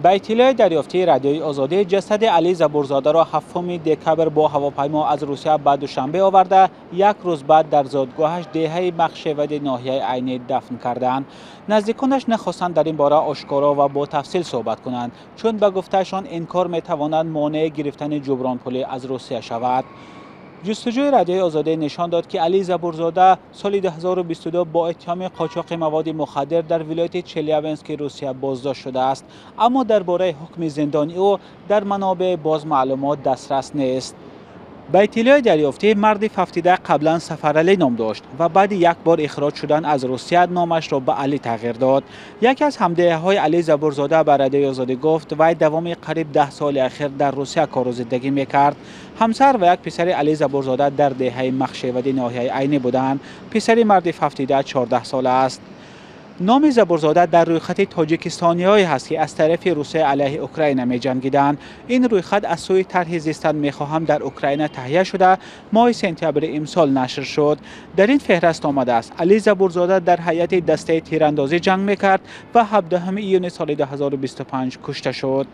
به اطلاع دریافتی رادیوی آزادی، جسد علی زبورزاده را 7 دکبر با هواپیما از روسیه به دوشنبه آورده، یک روز بعد در زادگاهش دهه مخشود ناحیه عین دفن کردند. نزدیکانش نخواستند در این باره آشکارا و با تفصیل صحبت کنند، چون به گفتهشان این کار میتواند مانع گرفتن جبران پولی از روسیه شود. جستجوی رادیوی آزادی نشان داد که علی زبورزاده سال 2022 با اتهام قاچاق مواد مخدر در ولایت چلیابینسک روسیه بازداشت شده است، اما درباره حکم زندانی او در منابع باز معلومات دسترس نیست. به اطلاع دریافتی، مرد 77 قبلا سفرعلی نام داشت و بعد یک بار اخراج شدن از روسیه نامش را به علی تغییر داد. یکی از همدهه‌های علی زبورزاده به رادیوی آزادی گفت وی دوام قریب 10 سال اخیر در روسیه کار و زندگی میکرد. همسر و یک پسر علی زبورزاده در دهه مخشود ناحیه عین بودند. پسر مرد 77 14 ساله است. نام زبورزاده در رویخط تاجیکستانی‌هایی است که از طرف روسیه علیه اوکراین می‌جنگیدند. این رویخط از سوی طرح زیستن می‌خواهم در اوکراین تهیه شده ماه سپتامبر امسال نشر شد. در این فهرست آمده است علی زبورزاده در هیئت دسته تیراندازی جنگ می‌کرد و 17 ایون سال 2025 کشته شد.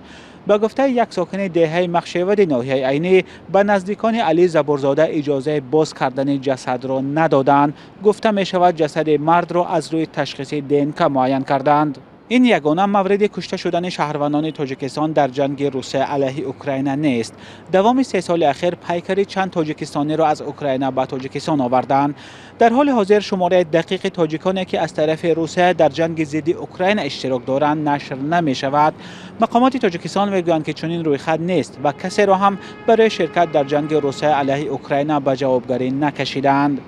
به گفته یک ساکن دهه مخشود ناحیه عینی، به نزدیکان علی زبورزاده اجازه باز کردن جسد را ندادند. گفته می شود جسد مرد را از روی تشخیص DNK معاین کردند. این یگانه مورد کشته شدن شهروندان تاجیکستان در جنگ روسیه علیه اوکراین نیست. دوام 3 سال اخیر پیکر چند تاجیکستانی را از اوکراین به تاجیکستان آوردند. در حال حاضر شماره دقیق تاجیکانی که از طرف روسیه در جنگ ضد اوکراین اشتراک دارند نشر نمی شود. مقامات تاجیکستان میگویند که چنین رویخط نیست و کسی را هم برای شرکت در جنگ روسیه علیه اوکراین به جوابگری نکشیدند.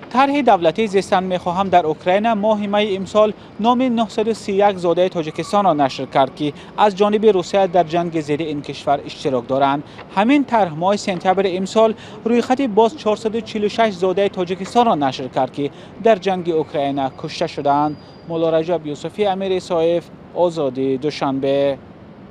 طرح دولتی زیستن میخواهم در اوکراین ماه می امسال نام 931 زاده تاجیکستان را نشر کرد که از جانب روسیه در جنگ ضد این کشور اشتراک دارند. همین طرح ماه سپتامبر امسال رویخط باز 446 زاده تاجیکستان را نشر کرد که در جنگ اوکراین کشته شدند. مولا رجب یوسفی، امیر صایف، آزادی، دوشنبه.